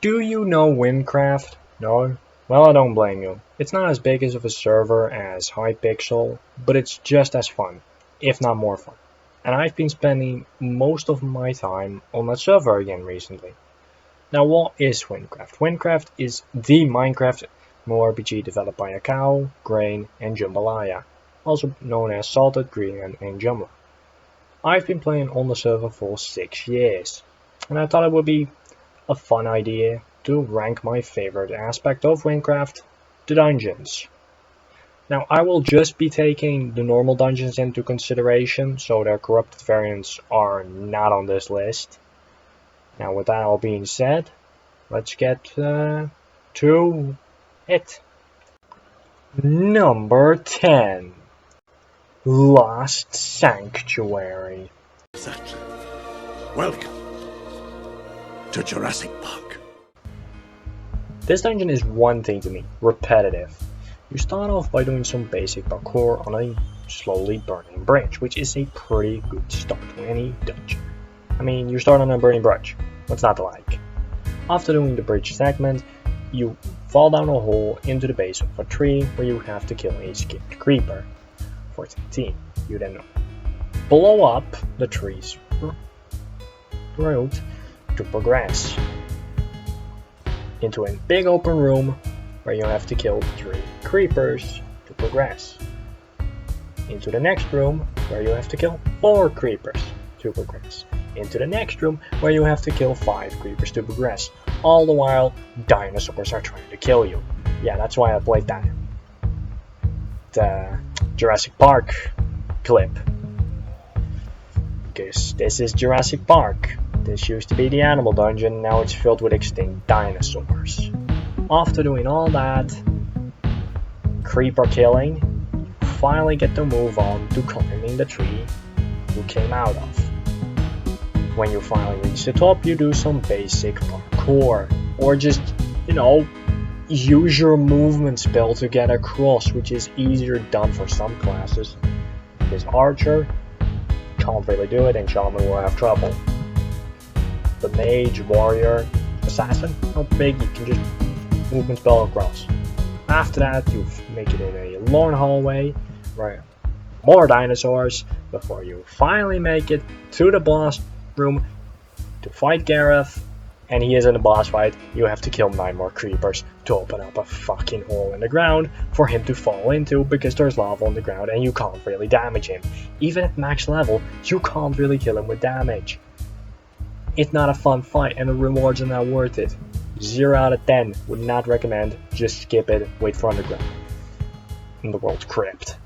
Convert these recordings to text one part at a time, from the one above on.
Do you know Wynncraft? No? Well, I don't blame you. It's not as big as of a server as Hypixel, but it's just as fun, if not more fun. And I've been spending most of my time on that server again recently. Now, what is Wynncraft? Wynncraft is the Minecraft MMORPG developed by Akao, Grain, and Jambalaya, also known as Salted, Green, and Jumla. I've been playing on the server for 6 years, and I thought it would be a fun idea to rank my favorite aspect of Wynncraft, the dungeons. Now, I will just be taking the normal dungeons into consideration, so their corrupted variants are not on this list. Now, with that all being said, let's get to it. Number 10. Lost Sanctuary. Exactly. Welcome to Jurassic Park. This dungeon is one thing to me, repetitive. You start off by doing some basic parkour on a slowly burning bridge, which is a pretty good start to any dungeon. I mean, you start on a burning bridge, what's not to like? After doing the bridge segment, you fall down a hole into the base of a tree where you have to kill a skipped creeper for 10. You then blow up the tree's root to progress into a big open room where you have to kill 3 creepers to progress into the next room where you have to kill 4 creepers to progress into the next room where you have to kill 5 creepers to progress. All the while dinosaurs are trying to kill you. Yeah, that's why I played that the Jurassic Park clip, because this is Jurassic Park. This used to be the animal dungeon, now it's filled with extinct dinosaurs. After doing all that creeper killing, you finally get to move on to climbing the tree you came out of. When you finally reach the top, you do some basic parkour, or just, use your movement spell to get across, which is easier done for some classes, because Archer can't really do it and Shaman will have trouble. The Mage, Warrior, Assassin, not big, you can just movement spell across. After that, you make it in a long hallway, where more dinosaurs, before you finally make it to the boss room to fight Gareth, and he is in a boss fight. You have to kill 9 more creepers to open up a fucking hole in the ground for him to fall into, because there's lava on the ground and you can't really damage him. Even at max level, you can't really kill him with damage. It's not a fun fight and the rewards are not worth it. 0 out of 10, would not recommend, just skip it, wait for Underworld Crypt.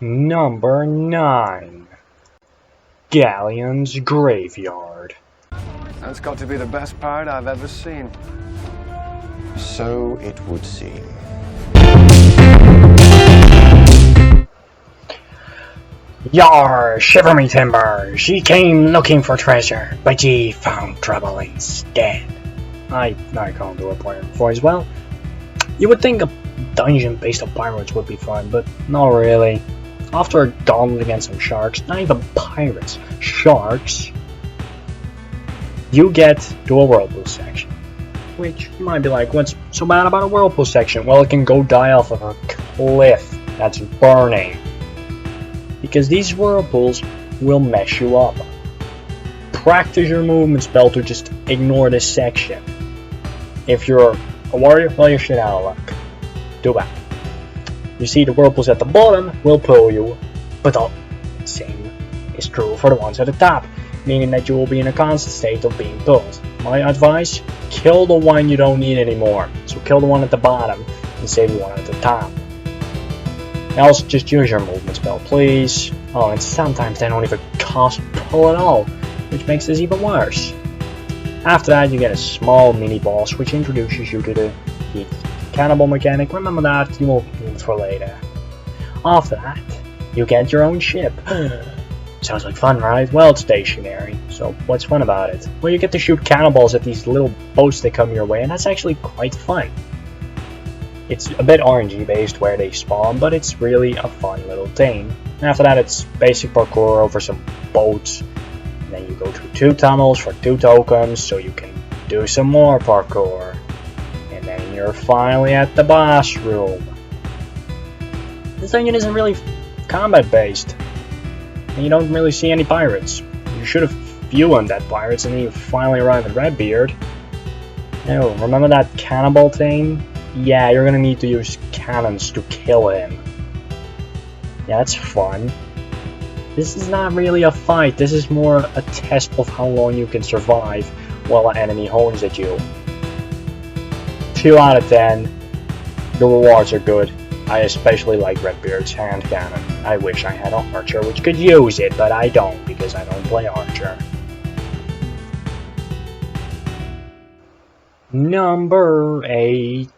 Number 9. Galleons Graveyard. That's got to be the best part I've ever seen. So it would seem. Yar, shiver me timbers, ye came looking for treasure, but ye found trouble instead. I can't do a pirate voice well. You would think a dungeon based on pirates would be fun, but not really. After a gauntlet against some sharks, not even pirates, sharks, you get to a whirlpool section. Which, you might be like, what's so bad about a whirlpool section? Well, it can go die off of a cliff that's burning. Because these whirlpools will mess you up. Practice your movement spell to just ignore this section. If you're a warrior, well, you're shit out of luck. Do that. You see, the whirlpools at the bottom will pull you, but the same is true for the ones at the top, meaning that you will be in a constant state of being pulled. My advice, kill the one you don't need anymore. So kill the one at the bottom and save the one at the top. Else, just use your movement spell, please. Oh, and sometimes they don't even cost pull at all, which makes this even worse. After that, you get a small mini boss, which introduces you to the cannibal mechanic. Remember that, you won't need it for later. After that, you get your own ship. Sounds like fun, right? Well, it's stationary, so what's fun about it? Well, you get to shoot cannonballs at these little boats that come your way, and that's actually quite fun. It's a bit RNG based where they spawn, but it's really a fun little thing. And after that, it's basic parkour over some boats And then you go through 2 tunnels for 2 tokens, so you can do some more parkour. And then you're finally at the boss room. This dungeon isn't really combat based, and you don't really see any pirates. You should have viewed that pirates, and then you finally arrive at Redbeard. Oh, remember that cannibal thing? Yeah, you're gonna need to use cannons to kill him. Yeah, that's fun. This is not really a fight, this is more a test of how long you can survive while an enemy hones at you. 2 out of 10. The rewards are good. I especially like Redbeard's hand cannon. I wish I had an archer which could use it, but I don't because I don't play archer. Number 8.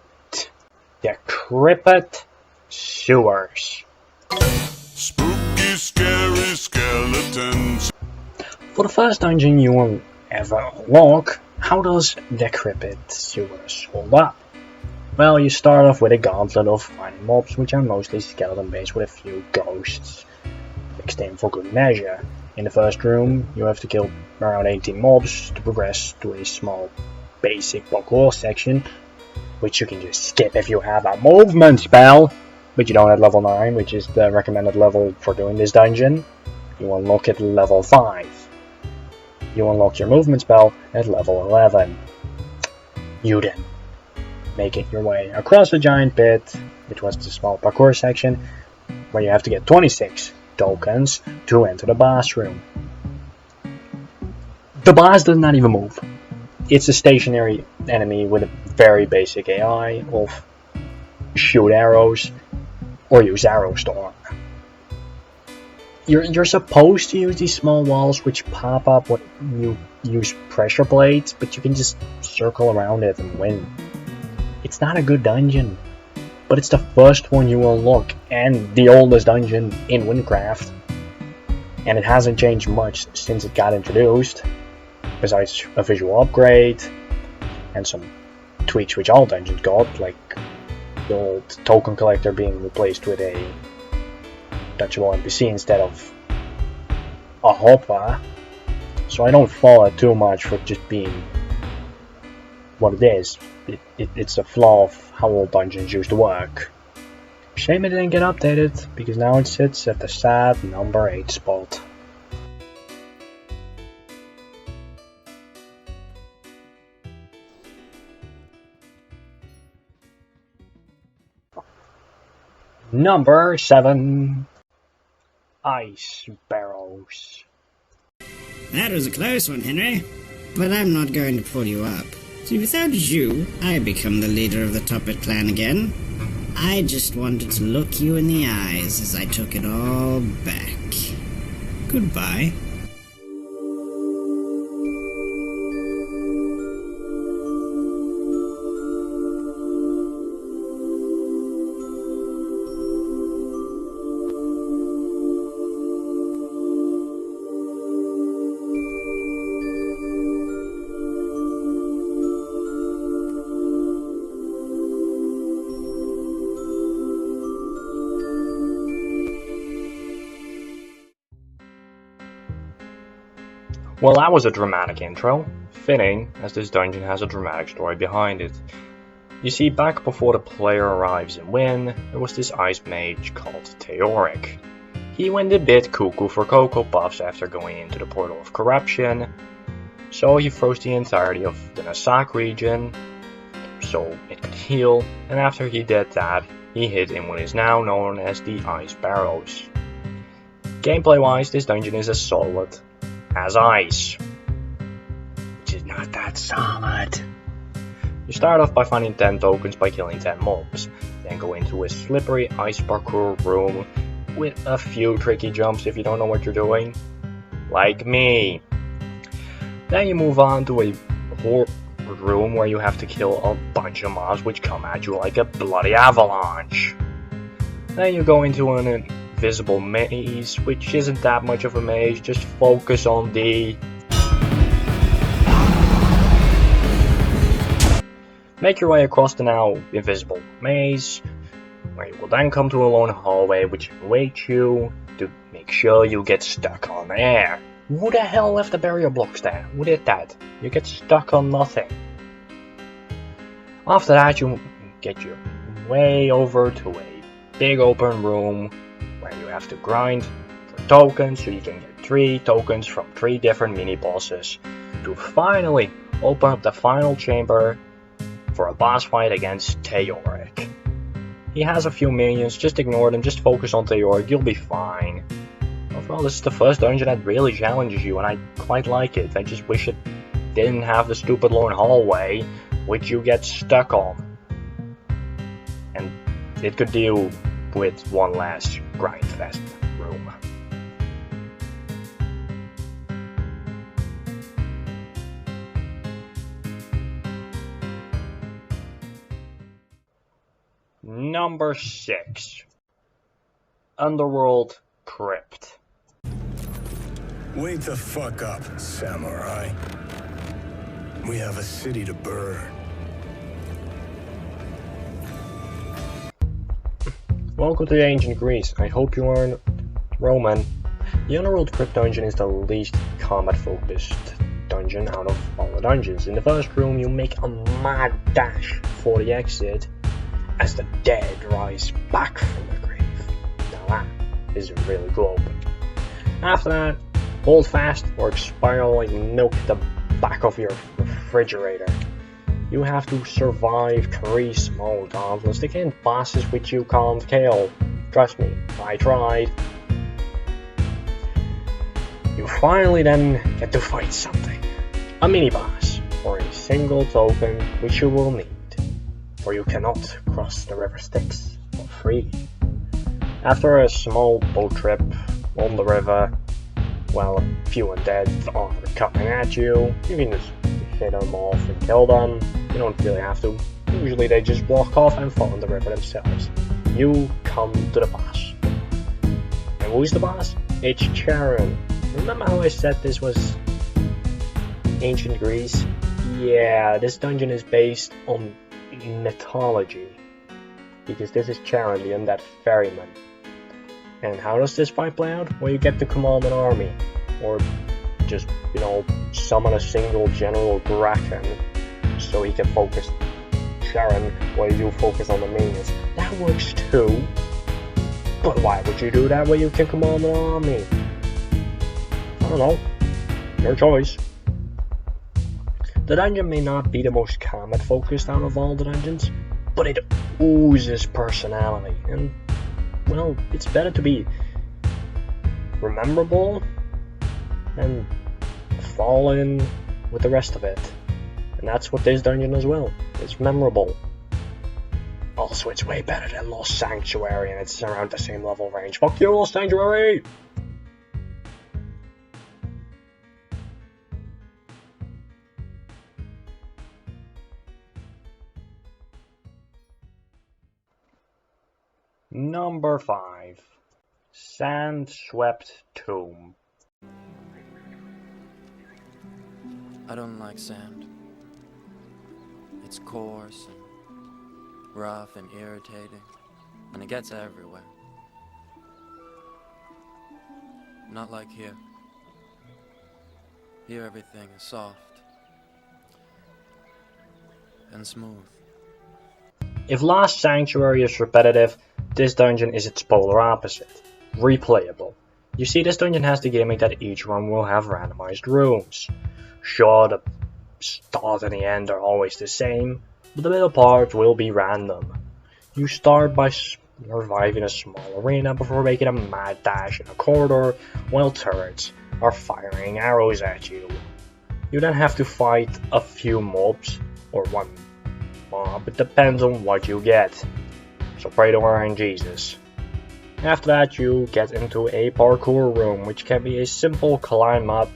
Decrypted Sewers. Spooky, scary skeletons. For the first dungeon you will ever unlock, how does Decrypted Sewers hold up? Well, you start off with a gauntlet of finding mobs, which are mostly skeleton based with a few ghosts mixed in for good measure. In the first room, you have to kill around 18 mobs to progress to a small basic parkour section, which you can just skip if you have a movement spell, but you don't at level 9, which is the recommended level for doing this dungeon. You unlock at level 5. You unlock your movement spell at level 11. You then make it your way across the giant pit, which was the small parkour section, where you have to get 26 tokens to enter the boss room. The boss does not even move. It's a stationary enemy with a very basic AI of shoot arrows or use arrow storm. You're supposed to use these small walls which pop up when you use pressure plates, but you can just circle around it and win. It's not a good dungeon, but it's the first one you unlock and the oldest dungeon in Wynncraft, and it hasn't changed much since it got introduced, besides a visual upgrade and some tweaks which all dungeons got, like the old token collector being replaced with a touchable NPC instead of a hopper. So I don't fault it too much for just being what it is. It's a flaw of how old dungeons used to work. Shame it didn't get updated, because now it sits at the sad number 8 spot. Number 7. Sparrows. That was a close one, Henry. But I'm not going to pull you up. See, without you, I become the leader of the Toppet clan again. I just wanted to look you in the eyes as I took it all back. Goodbye. Well, that was a dramatic intro. Fitting, as this dungeon has a dramatic story behind it. You see, back before the player arrives in Wynn, there was this ice mage called Theoric. He went a bit cuckoo for Cocoa Puffs after going into the Portal of Corruption, so he froze the entirety of the Nasak region so it could heal, and after he did that, he hid in what is now known as the Ice Barrows. Gameplay wise, this dungeon is as solid as ice, which is not that solid. You start off by finding 10 tokens by killing 10 mobs, then go into a slippery ice parkour room with a few tricky jumps if you don't know what you're doing, like me. Then you move on to a horror room where you have to kill a bunch of mobs which come at you like a bloody avalanche. Then you go into an invisible maze, which isn't that much of a maze, just focus on the... Make your way across the now invisible maze, where you will then come to a lone hallway which awaits you to make sure you get stuck on there. Who the hell left the barrier blocks there? Who did that? You get stuck on nothing. After that, you get your way over to a big open room where you have to grind for tokens, so you can get 3 tokens from 3 different mini bosses to finally open up the final chamber for a boss fight against Theoric. He has a few minions, just ignore them, just focus on Theoric, you'll be fine. Overall, this is the first dungeon that really challenges you, and I quite like it. I just wish it didn't have the stupid lone hallway, which you get stuck on. And it could deal with one last grindfest room. Number 6. Underworld Crypt. Wake the fuck up, samurai. We have a city to burn. Welcome to ancient Greece. I hope you aren't Roman. The Underworld Crypt dungeon is the least combat-focused dungeon out of all the dungeons. In the first room, you make a mad dash for the exit as the dead rise back from the grave. Now that is a really cool open. After that, hold fast or expire like milk at the back of your refrigerator. You have to survive 3 small goblins. They can't bosses which you can't kill. Trust me, I tried. You finally then get to fight something. A mini-boss, or a single token which you will need, for you cannot cross the river Styx for free. After a small boat trip on the river, while a few undead are coming at you, you can just hit them off and kill them. You don't really have to. Usually they just walk off and fall in the river themselves. You come to the boss. And who's the boss? It's Charon. Remember how I said this was ancient Greece? Yeah, this dungeon is based on mythology, because this is Charon, the undead ferryman. And how does this fight play out? Well, you get to command an army, or just, summon a single general Kraken, so he can focus Charon while you focus on the minions. That works too, but why would you do that when you can command an army? I don't know, your choice. The dungeon may not be the most combat focused out of all the dungeons, but it oozes personality, and well, it's better to be rememberable and fall in with the rest of it. And that's what this dungeon as well. It's memorable. Also, it's way better than Lost Sanctuary, and it's around the same level range. Fuck you, Lost Sanctuary! Number 5. Sandswept Tomb. I don't like sand. It's coarse and rough and irritating, and it gets everywhere. Not like here. Here everything is soft and smooth. If Lost Sanctuary is repetitive, this dungeon is its polar opposite. Replayable. You see, this dungeon has the gimmick that each room will have randomized rooms. Sure, the start and the end are always the same, but the middle part will be random. You start by surviving a small arena before making a mad dash in a corridor while turrets are firing arrows at you. You then have to fight a few mobs, or one mob, it depends on what you get. So pray to our Jesus. After that, you get into a parkour room, which can be a simple climb up,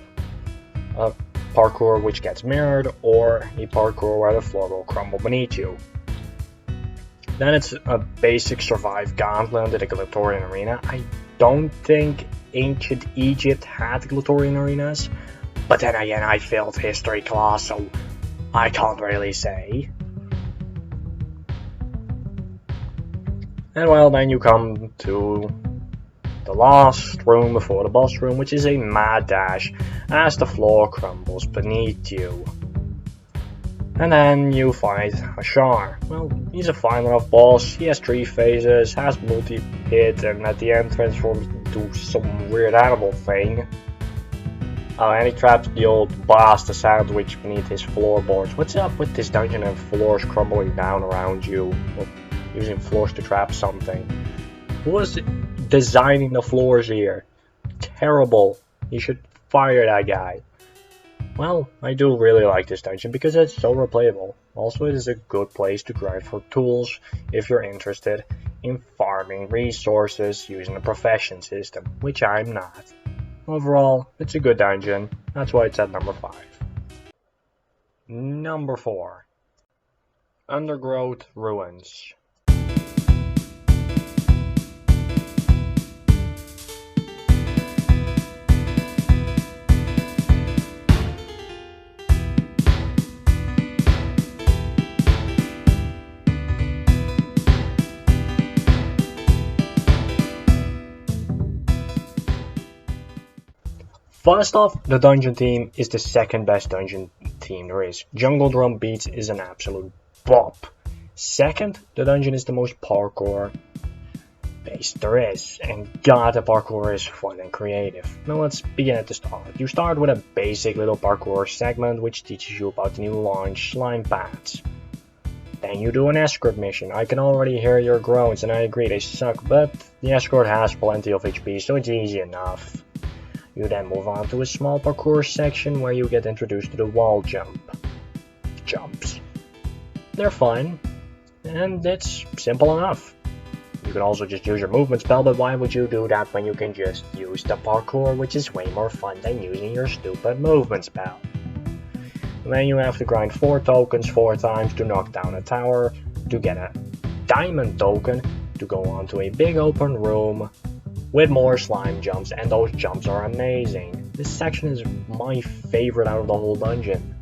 a parkour which gets mirrored, or a parkour where the floor will crumble beneath you. Then it's a basic survive gauntlet in the Glatorian arena. I don't think ancient Egypt had Glatorian arenas, but then again I failed history class, so I can't really say. And well, then you come to the last room before the boss room, which is a mad dash as the floor crumbles beneath you. And then you fight Ashar. Well, he's a fine enough boss, he has 3 phases, has multi-hit, and at the end transforms into some weird animal thing. And he traps the old boss, the sandwich, beneath his floorboards. What's up with this dungeon and floors crumbling down around you? Well, using floors to trap something. Who was designing the floors here? Terrible. You should fire that guy. Well, I do really like this dungeon because it's so replayable. Also, it is a good place to grind for tools if you're interested in farming resources using the profession system, which I'm not. Overall, it's a good dungeon. That's why it's at number 5. Number 4. Undergrowth Ruins. First off, the dungeon theme is the second best dungeon theme there is. Jungle Drum Beats is an absolute bop. Second, the dungeon is the most parkour based there is, and god, the parkour is fun and creative. Now let's begin at the start. You start with a basic little parkour segment which teaches you about the new launch slime pads. Then you do an escort mission. I can already hear your groans and I agree they suck, but the escort has plenty of HP, so it's easy enough. You then move on to a small parkour section where you get introduced to the wall jumps. They're fun, and it's simple enough. You can also just use your movement spell, but why would you do that when you can just use the parkour, which is way more fun than using your stupid movement spell. Then you have to grind 4 tokens 4 times to knock down a tower, to get a diamond token, to go on to a big open room, with more slime jumps, and those jumps are amazing. This section is my favorite out of the whole dungeon.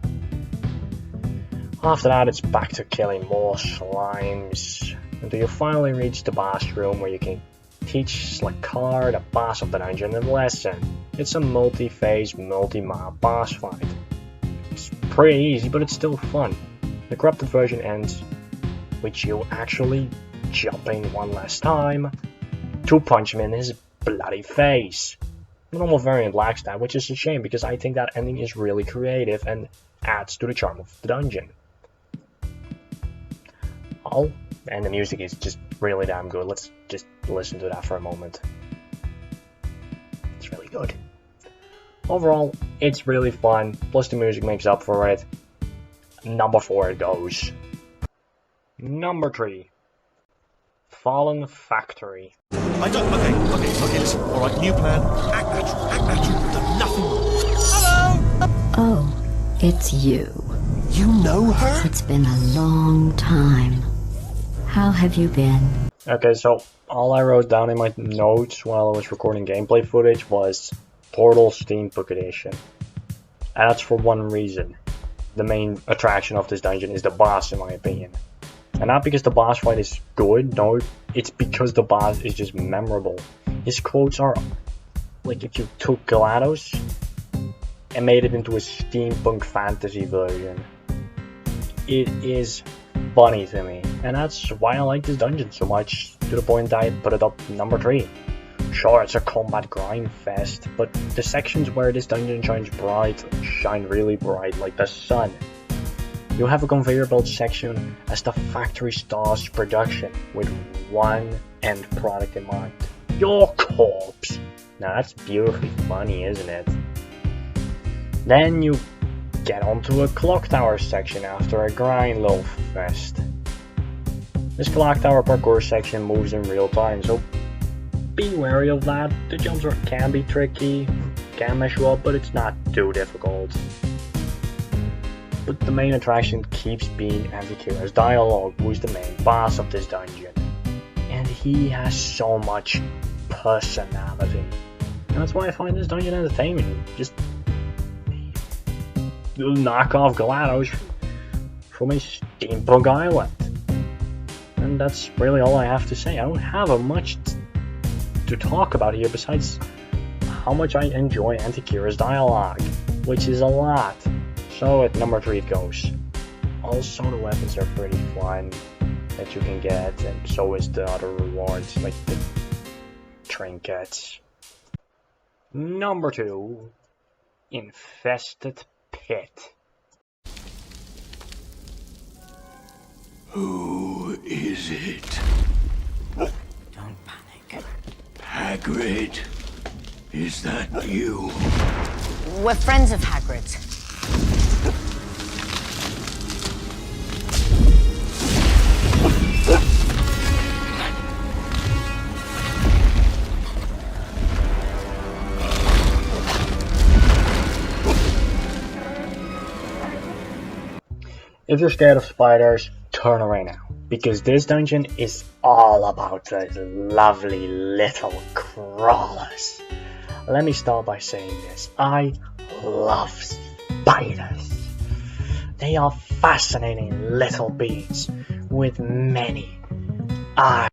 After that, it's back to killing more slimes, until you finally reach the boss room where you can teach Slakar, the boss of the dungeon, a lesson. It's a multi-phase, multi-mob boss fight. It's pretty easy, but it's still fun. The corrupted version ends with you actually jumping one last time to punch him in his bloody face. The normal variant lacks that, which is a shame because I think that ending is really creative and adds to the charm of the dungeon. Oh, and the music is just really damn good. Let's just listen to that for a moment. It's really good. Overall, it's really fun, plus the music makes up for it. Number 4 it goes. Number 3. Fallen Factory. Okay, listen. Alright, new plan. Act natural. We've done nothing wrong. Hello! Oh, it's you. You know her? It's been a long time. How have you been? Okay, so all I wrote down in my notes while I was recording gameplay footage was Portal Steampunk Edition. And that's for one reason. The main attraction of this dungeon is the boss, in my opinion. And not because the boss fight is good, no, it's because the boss is just memorable. His quotes are like if you took GLaDOS and made it into a steampunk fantasy version. It is funny to me, and that's why I like this dungeon so much, to the point I put it up number 3. Sure, it's a combat grind fest, but the sections where this dungeon shine really bright like the sun. You have a conveyor belt section as the factory starts production with one end product in mind. Your corpse! Now that's beautifully funny, isn't it? Then you get onto a clock tower section after a grind little fest. This clock tower parkour section moves in real time, so be wary of that. The jumps can be tricky, can mess you up, but it's not too difficult. But the main attraction keeps being Avikira's dialogue, who is the main boss of this dungeon. And he has so much personality. And that's why I find this dungeon entertaining. Just knock off GLaDOS from a steampunk island. And that's really all I have to say. I don't have much to talk about here besides how much I enjoy Auntie Kira's dialogue, which is a lot. So at number 3 it goes. Also the weapons are pretty fun that you can get, and so is the other rewards like the trinkets. Number 2, Infested Pit. Who is it? Don't panic. Hagrid? Is that you? We're friends of Hagrid's. If you're scared of spiders, turn away now, because this dungeon is all about those lovely little crawlers. Let me start by saying this. I love spiders. They are fascinating little beings with many eyes.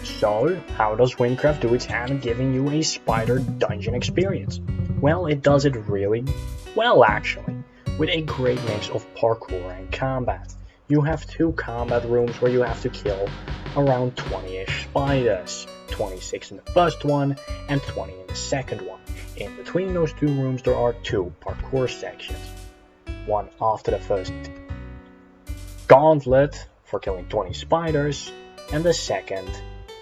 So, how does Wynncraft do its hand giving you a spider dungeon experience? Well, it does it really well actually, with a great mix of parkour and combat. You have 2 combat rooms where you have to kill around 20-ish spiders, 26 in the first one and 20 in the second one. In between those 2 rooms there are 2 parkour sections, one after the first gauntlet for killing 20 spiders, and the second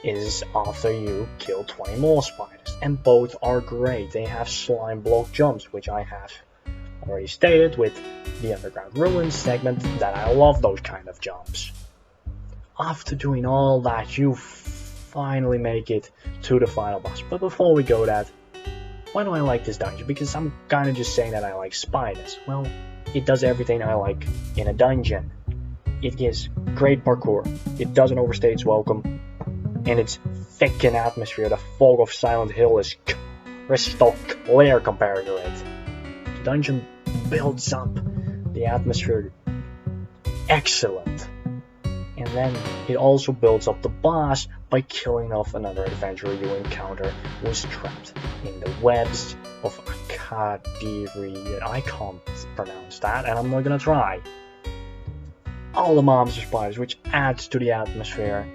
is after you kill 20 more spiders, and both are great. They have slime block jumps, which I have already stated with the Undergrowth Ruins segment that I love those kind of jumps. After doing all that, you finally make it to the final boss. But before we go that, why do I like this dungeon? Because I'm kind of just saying that I like spiders. Well, it does everything I like in a dungeon. It gives great parkour, it doesn't overstay its welcome, and its thick in atmosphere. The fog of Silent Hill is crystal clear compared to it. The dungeon builds up the atmosphere excellent, and then it also builds up the boss by killing off another adventurer you encounter who is trapped in the webs of Akadiri. I can't pronounce that, and I'm not gonna try. All the mobs are spiders, which adds to the atmosphere.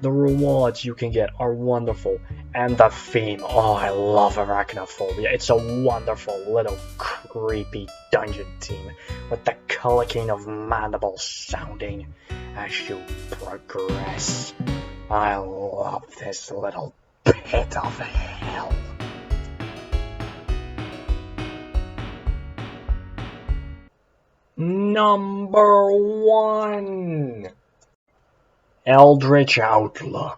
The rewards you can get are wonderful, and the theme, oh, I love arachnophobia. It's a wonderful little creepy dungeon theme with the clicking of mandibles sounding as you progress. I love this little pit of hell. Number 1, Eldritch Outlook.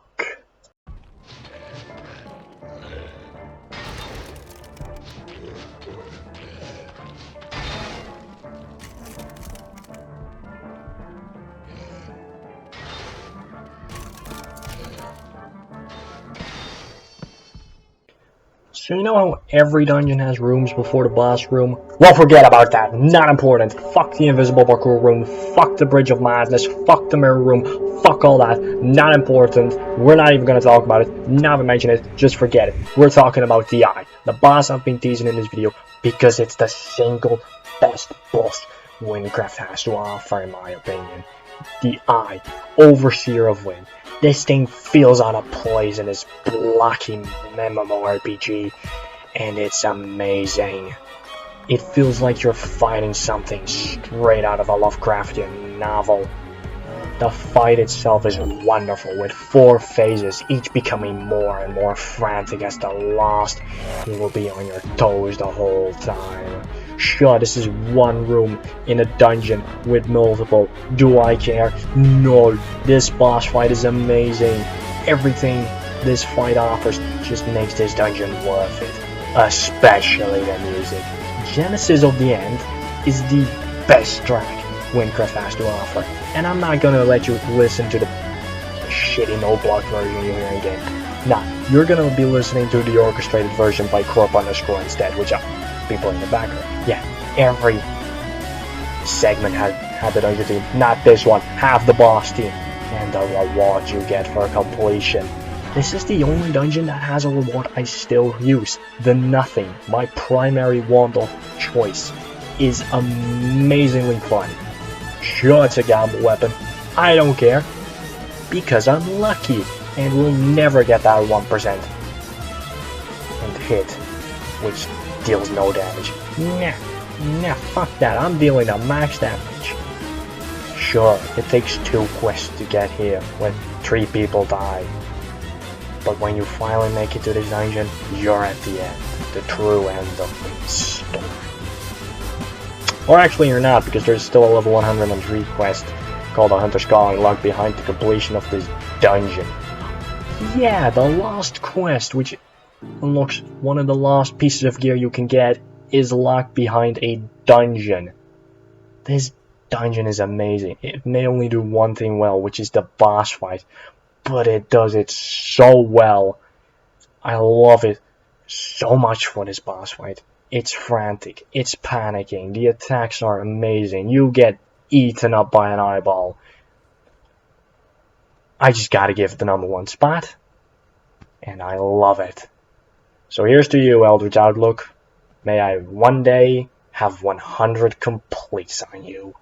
So you know how every dungeon has rooms before the boss room? Well, forget about that, not important. Fuck the invisible parkour room, fuck the Bridge of Madness, fuck the mirror room, fuck all that, not important. We're not even gonna talk about it, never mention it, just forget it. We're talking about the Eye, the boss I've been teasing in this video, because it's the single best boss Wynncraft has to offer in my opinion. The Eye, Overseer of Wynn. This thing feels out of place in this blocky MMORPG, and it's amazing. It feels like you're fighting something straight out of a Lovecraftian novel. The fight itself is wonderful, with 4 phases, each becoming more and more frantic as the last. You will be on your toes the whole time. Sure, this is one room in a dungeon with multiple. Do I care? No. This boss fight is amazing. Everything this fight offers just makes this dungeon worth it. Especially the music. Genesis of the End is the best track Wynncraft has to offer. And I'm not gonna let you listen to the shitty no-block version you hear again. Nah, you're gonna be listening to the orchestrated version by Corp_ instead, which people in the background. Yeah, every segment had the dungeon theme, not this one, have the boss theme. and the reward you get for completion. This is the only dungeon that has a reward I still use. The Nothing, my primary wand of choice, is amazingly fun. Sure, it's a gamble weapon. I don't care. Because I'm lucky and will never get that 1% and hit, which deals no damage. Nah, fuck that. I'm dealing a max damage. Sure, it takes 2 quests to get here when 3 people die. But when you finally make it to this dungeon, you're at the end. The true end of the story. Or actually you're not, because there's still a level 103 quest called the Hunter's Calling locked behind the completion of this dungeon. Yeah, the last quest, which unlocks one of the last pieces of gear you can get, is locked behind a dungeon. This dungeon is amazing. It may only do one thing well, which is the boss fight, but it does it so well. I love it so much for this boss fight. It's frantic, it's panicking, the attacks are amazing, you get eaten up by an eyeball. I just gotta give it the #1 spot, and I love it. So here's to you, Eldritch Outlook. May I one day have 100 completes on you.